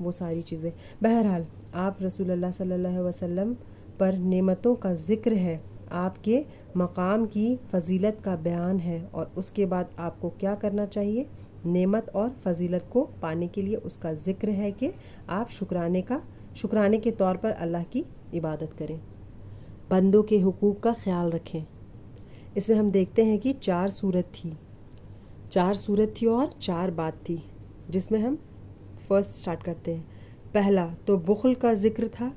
وہ ساری چیزیں. بہرحال آپ رسول اللہ صلی اللہ علیہ وسلم پر نعمتوں کا ذکر ہے، آپ کے مقام کی فضیلت کا بیان ہے، اور اس کے بعد آپ کو کیا کرنا چاہیے؟ نعمت اور فضیلت کو پانے کے لیے اس کا ذکر ہے کہ آپ شکرانے کے طور پر اللہ کی عبادت کریں. بندوں کے حقوق کا خیال رکھیں. اس میں ہم دیکھتے ہیں کہ 4 صورت تھی اور 4 بات تھی، جس میں ہم فرسٹ سٹارٹ کرتے ہیں. پہلا تو بخل کا ذکر تھا.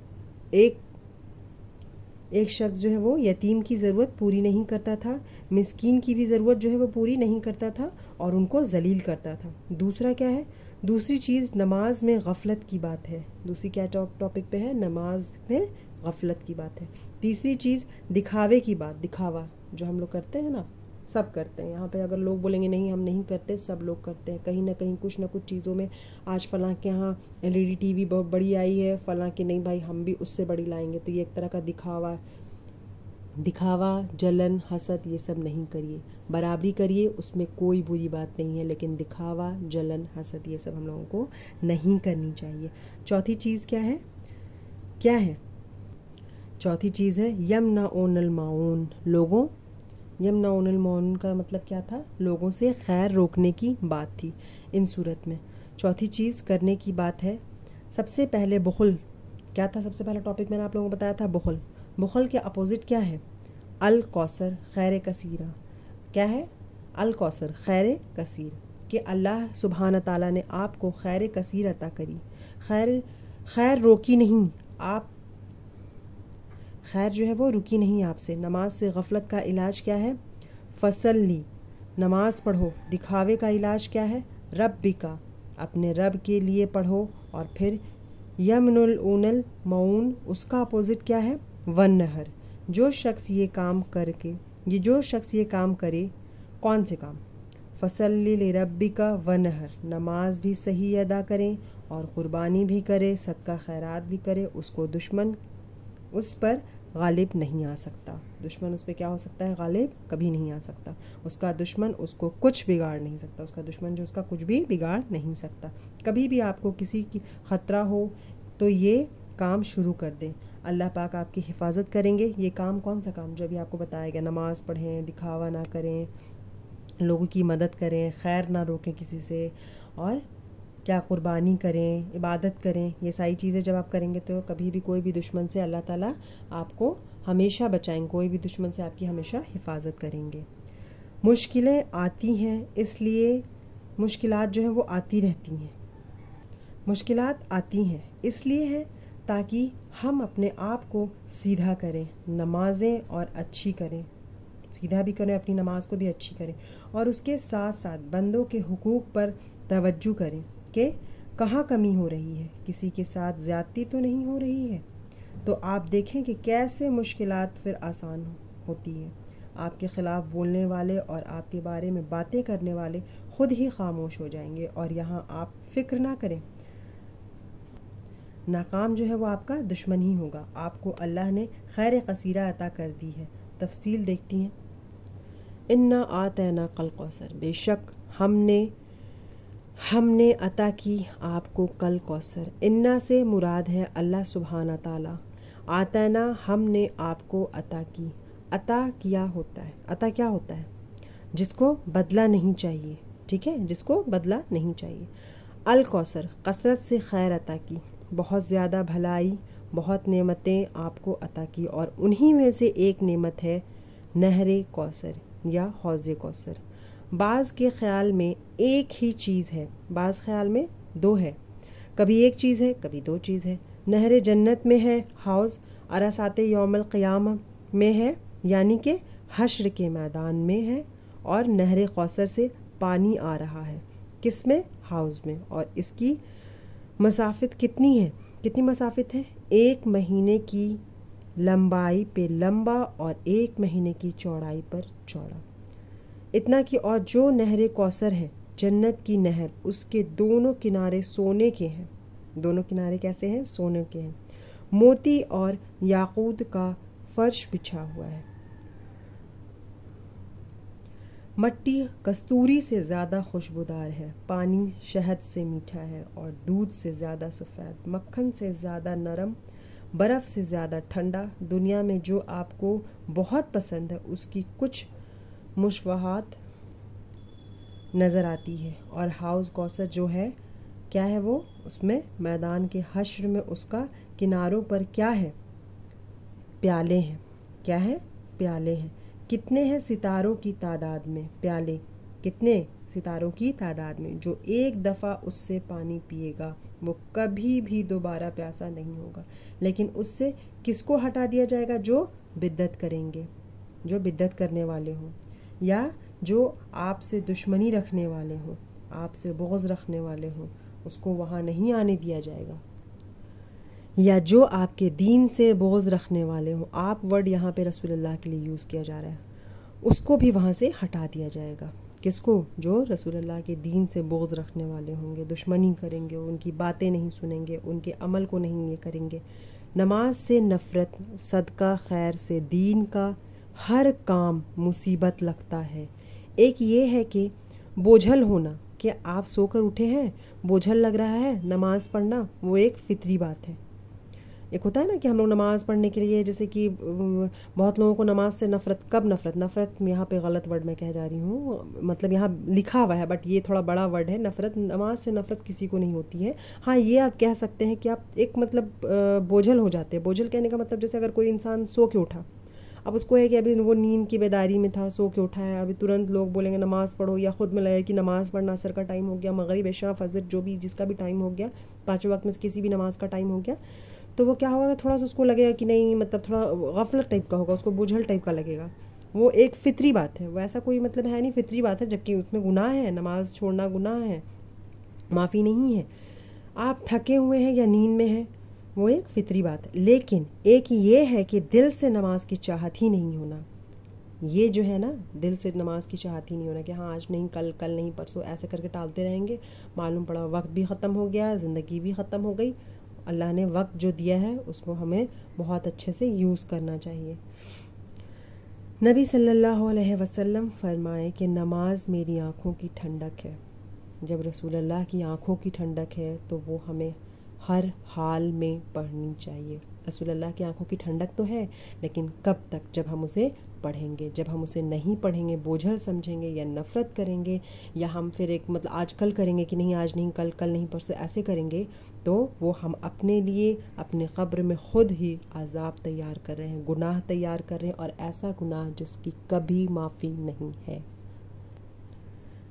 ایک شخص جو ہے وہ یتیم کی ضرورت پوری نہیں کرتا تھا، مسکین کی بھی ضرورت جو ہے وہ پوری نہیں کرتا تھا، اور ان کو ذلیل کرتا تھا. دوسرا کیا ہے؟ دوسری چیز نماز میں غفلت کی بات ہے. دوسری کیا ٹاپک پہ ہے؟ نماز میں غفلت کی بات ہے. تیسری چیز دکھاوے کی بات. دکھاوا جو ہم لوگ کرتے ہیں نا، سب کرتے ہیں. یہاں پہ اگر لوگ بولیں گے نہیں ہم نہیں کرتے، سب لوگ کرتے ہیں کہیں نہ کہیں کچھ نہ کچھ چیزوں میں. آج فلاں کے یہاں LED TV بہت بڑی آئی ہے، فلاں کے نہیں بھائی ہم بھی اس سے بڑی لائیں گے، تو یہ ایک طرح کا دکھاوا، جلن، حسد، یہ سب نہیں کریے. برابری کریے، اس میں کوئی بری بات نہیں ہے، لیکن دکھاوا، جلن، حسد یہ سب ہم لوگوں کو نہیں کرنی چاہیے. چوتھی چیز کیا ہے؟ چوتھی چیز ہے یمنعون الماعون. یمنعون الماعون کا مطلب کیا تھا؟ لوگوں سے خیر روکنے کی بات تھی ان صورت میں. چوتھی چیز کرنے کی بات ہے. سب سے پہلے بخل کیا تھا؟ سب سے پہلا ٹاپک میں نے آپ لوگوں کو بتایا تھا بخل. بخل کے اپوزٹ کیا ہے؟ الکوثر، خیر کثیرہ. کیا ہے؟ الکوثر، خیر کثیر، کہ اللہ سبحانہ تعالیٰ نے آپ کو خیر کثیر عطا کری. خیر روکی نہیں، خیر جو ہے وہ رکی نہیں آپ سے. نماز سے غفلت کا علاج کیا ہے؟ فصلی، نماز پڑھو. دکھاوے کا علاج کیا ہے؟ ربک، اپنے رب کے لیے پڑھو. اور پھر یمنعون الماعون، اس کا اپوزٹ کیا ہے؟ والنہر. جو شخص یہ کام کرے، کون سے کام؟ فصلی لربک ونہر، نماز بھی صحیح ادا کریں اور قربانی بھی کرے، صدقہ خیرات بھی کرے. اس کو دشمن اس پر غالب نہیں آ سکتا. دشمن اس پہ کیا ہو سکتا ہے؟ غالب کبھی نہیں آ سکتا. اس کا دشمن اس کو کچھ بگاڑ نہیں سکتا. اس کا دشمن جو اس کا کچھ بھی بگاڑ نہیں سکتا. کبھی بھی آپ کو کسی کی خطرہ ہو تو یہ کام شروع کر دیں. اللہ پاک آپ کی حفاظت کریں گے. یہ کام کون سا کام؟ جو ابھی آپ کو بتایا گیا. نماز پڑھیں، دکھاوا نہ کریں، لوگوں کی مدد کریں، خیر نہ روکیں کسی سے، اور کیا قربانی کریں، عبادت کریں. یہ ساری چیزیں جب آپ کریں گے تو کبھی بھی کوئی بھی دشمن سے اللہ تعالیٰ آپ کو ہمیشہ بچائیں گے. کوئی بھی دشمن سے آپ کی ہمیشہ حفاظت کریں گے. مشکلیں آتی ہیں، اس لیے مشکلات جو ہیں وہ آتی رہتی ہیں. مشکلات آتی ہیں اس لیے ہیں تاکہ ہم اپنے آپ کو سیدھا کریں، نمازیں اور اچھی کریں، سیدھا بھی کریں، اپنی نماز کو بھی اچھی کریں، اور اس کے ساتھ ساتھ بندوں کے حقوق پر توجہ کریں کہ کہاں کمی ہو رہی ہے، کسی کے ساتھ زیادتی تو نہیں ہو رہی ہے. تو آپ دیکھیں کہ کیسے مشکلات پھر آسان ہوتی ہیں. آپ کے خلاف بولنے والے اور آپ کے بارے میں باتیں کرنے والے خود ہی خاموش ہو جائیں گے. اور یہاں آپ فکر نہ کریں، ناکام جو ہے وہ آپ کا دشمن ہی ہوگا. آپ کو اللہ نے خیر کثیرہ عطا کر دی ہے. تفصیل دیکھتی ہیں. انا اعطیناک الکوثر، بے شک ہم نے عطا کی آپ کو کل کوثر. انا سے مراد ہے اللہ سبحانہ تعالیٰ. اعطینا، ہم نے آپ کو عطا کی. عطا کیا ہوتا ہے، عطا کیا ہوتا ہے؟ جس کو بدلہ نہیں چاہیے. ٹھیک ہے، جس کو بدلہ نہیں چاہیے. الکوثر، کثرت سے خیر عطا کی، بہت زیادہ بھلائی، بہت نعمتیں آپ کو عطا کی. اور انہی میں سے ایک نعمت ہے نہر کوثر یا حوض کوثر. بعض کے خیال میں ایک ہی چیز ہے، بعض خیال میں 2 ہے. کبھی ایک چیز ہے، کبھی 2 چیز ہے. نہر جنت میں ہے حوض، عرصات یوم القیامہ میں ہے، یعنی کہ حشر کے میدان میں ہے. اور نہر کوثر سے پانی آ رہا ہے، کس میں؟ حوض میں. اور اس کی مسافت کتنی ہے؟ کتنی مسافت ہے؟ 1 مہینے کی لمبائی پہ لمبا اور 1 مہینے کی چوڑائی پر چوڑا. اتنا کہ اور جو نہر کوثر ہے، جنت کی نہر، اس کے دونوں کنارے سونے کے ہیں. دونوں کنارے کیسے ہیں؟ سونے کے ہیں. موتی اور یاقوت کا فرش بچھا ہوا ہے. مٹی کستوری سے زیادہ خوشبودار ہے، پانی شہد سے میٹھا ہے اور دودھ سے زیادہ سفید، مکھن سے زیادہ نرم، برف سے زیادہ ٹھنڈا۔ دنیا میں جو آپ کو بہت پسند ہے اس کی کچھ مشابہت نظر آتی ہے، اور حوض کوثر جو ہے کیا ہے وہ، اس میں میدان کے حشر میں اس کا کناروں پر کیا ہے، پیالے ہیں۔ کیا ہے؟ پیالے ہیں۔ کتنے ہیں ستاروں کی تعداد میں پیالے، کتنے ستاروں کی تعداد میں، جو ایک دفعہ اس سے پانی پیے گا وہ کبھی بھی دوبارہ پیاسا نہیں ہوگا، لیکن اس سے کس کو ہٹا دیا جائے گا؟ جو بدعت کریں گے، جو بدعت کرنے والے ہوں، یا جو آپ سے دشمنی رکھنے والے ہوں، آپ سے بغض رکھنے والے ہوں، اس کو وہاں نہیں آنے دیا جائے گا، یا جو آپ کے دین سے بغض رکھنے والے ہوں، آپ ورڈ یہاں پہ رسول اللہ کے لیے یوز کیا جا رہا ہے، اس کو بھی وہاں سے ہٹا دیا جائے گا۔ کس کو؟ جو رسول اللہ کے دین سے بغض رکھنے والے ہوں گے، دشمنی کریں گے، ان کی باتیں نہیں سنیں گے، ان کے عمل کو نہیں یہ کریں گے۔ نماز سے نفرت، صدقہ خیر سے دین کا ہر کام مصیبت لگتا ہے۔ ایک یہ ہے کہ بوجھل ہونا، کہ آپ سو کر اٹھے ہیں، بوجھل لگ رہا ہے نماز پڑھنا، وہ ایک فطری بات ہے۔ ایک ہوتا ہے نا کہ ہم لوگ نماز پڑھنے کے لیے، جیسے کہ بہت لوگوں کو نماز سے نفرت، کب نفرت یہاں پہ غلط ورڈ میں کہہ جا رہی ہوں، مطلب یہاں لکھا ہوا ہے بٹ یہ تھوڑا بڑا ورڈ ہے، نفرت، نماز سے نفرت کسی کو نہیں ہوتی ہے۔ ہاں یہ آپ کہہ سکتے ہیں کہ آپ ایک مطلب بوجھل ہو جاتے ہیں۔ بوجھل کہنے کا مطلب جیسے اگر کوئی انسان سو کے اٹھا، اب اس کو ہے کہ ابھی وہ نیند کی بیداری میں تھا، سو کے اٹھا ہے، ابھی ترنت لوگ بولیں گے نماز پڑھو، یا خود میں لگے کہ نماز پڑھنا عصر کا ٹائم ہو گیا، مغرب عشاء فجر جو بھی جس کا بھی ٹائم ہو گیا، پانچوں وقت میں سے کسی بھی نماز کا ٹائم ہو گیا، تو وہ کیا ہوگا، تھوڑا سا اس کو لگے گا کہ نہیں، مطلب تھوڑا غفلت ٹائپ کا ہوگا، اس کو بوجھل ٹائپ کا لگے گا۔ وہ ایک فطری بات ہے، وہ ایسا کوئی مطلب ہے نہیں، فطری بات ہے، جبکہ اس میں گناہ ہے، نماز چھوڑنا گناہ ہے، معافی نہیں ہے۔ آپ تھکے ہوئے ہیں یا نیند میں ہیں، وہ ایک فطری بات ہے۔ لیکن ایک یہ ہے کہ دل سے نماز کی چاہت ہی نہیں ہونا، یہ جو ہے نا، دل سے نماز کی چاہت ہی نہیں ہونا کہ ہاں آج نہیں، کل نہیں، پرسوں، ایسے کر کے ٹالتے رہیں گے، معلوم پڑا وقت بھی ختم ہو گیا، زندگی بھی ختم ہو گئی۔ اللہ نے وقت جو دیا ہے اس کو ہمیں بہت اچھے سے یوز کرنا چاہیے۔ نبی صلی اللہ علیہ وسلم فرمائے کہ نماز میری آنکھوں کی ٹھنڈک ہے۔ جب رسول اللہ کی آنکھوں کی ٹھنڈک ہے تو وہ ہمیں ہر حال میں پڑھنی چاہیے۔ رسول اللہ کی آنکھوں کی ٹھنڈک تو ہے، لیکن کب تک؟ جب ہم اسے پڑھیں گے۔ جب ہم اسے نہیں پڑھیں گے، بوجھل سمجھیں گے یا نفرت کریں گے، یا ہم پھر ایک مطلب آج کل کریں گے کہ نہیں آج نہیں، کل نہیں، پرسوں ایسے کریں گے، تو وہ ہم اپنے لیے اپنے قبر میں خود ہی عذاب تیار کر رہے ہیں، گناہ تیار کر رہے ہیں، اور ایسا گناہ جس کی کبھی معافی نہیں ہے۔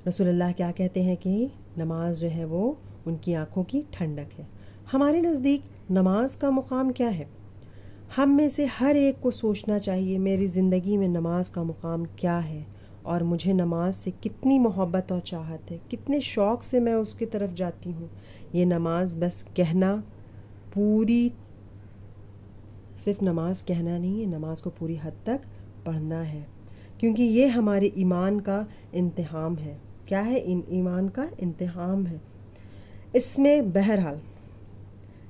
رسول اللہ کیا کہتے ہیں کہ نماز جو ہے وہ ان کی آنکھوں کی ٹھنڈک ہے۔ ہمارے نزدیک نماز کا مقام کیا ہے؟ ہم میں سے ہر ایک کو سوچنا چاہیے میری زندگی میں نماز کا مقام کیا ہے، اور مجھے نماز سے کتنی محبت اور چاہت ہے، کتنے شوق سے میں اس کی طرف جاتی ہوں۔ یہ نماز بس کہنا، پوری صرف نماز کہنا نہیں ہے، نماز کو پوری حد تک پڑھنا ہے، کیونکہ یہ ہمارے ایمان کا امتحان ہے۔ کیا ہے؟ ایمان کا امتحان ہے۔ اس میں بہرحال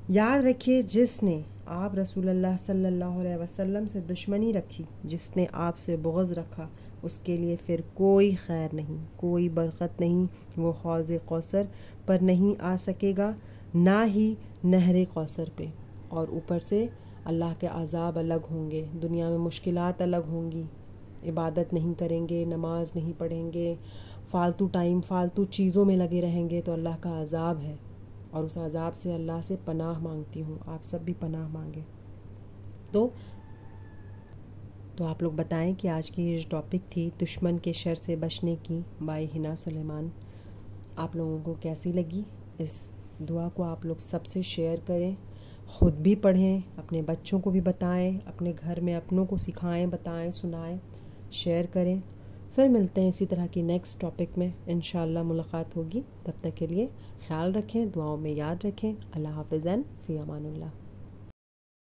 یاد رکھیے، جس نے آپ رسول اللہ صلی اللہ علیہ وسلم سے دشمنی رکھی، جس نے آپ سے بغض رکھا، اس کے لیے پھر کوئی خیر نہیں، کوئی برکت نہیں، وہ حوض کوثر پر نہیں آ سکے گا، نہ ہی نہر کوثر پہ، اور اوپر سے اللہ کے عذاب الگ ہوں گے، دنیا میں مشکلات الگ ہوں گی، عبادت نہیں کریں گے، نماز نہیں پڑھیں گے، فالتو ٹائم فالتو چیزوں میں لگے رہیں گے، تو اللہ کا عذاب ہے، اور اس عذاب سے اللہ سے پناہ مانگتی ہوں، آپ سب بھی پناہ مانگیں۔ تو آپ لوگ بتائیں کہ آج کی یہ جو ٹاپک تھی دشمن کے شر سے بچنے کی بائی حنا سلیمان، آپ لوگوں کو کیسی لگی؟ اس دعا کو آپ لوگ سب سے شیئر کریں، خود بھی پڑھیں، اپنے بچوں کو بھی بتائیں، اپنے گھر میں اپنوں کو سکھائیں، بتائیں، سنائیں، شیئر کریں۔ پھر ملتے ہیں اسی طرح کی نیکسٹ ٹاپک میں، انشاءاللہ ملاقات ہوگی۔ تب تک کے لیے خیال رکھیں، دعاؤں میں یاد رکھیں۔ اللہ حافظ، فی امان اللہ۔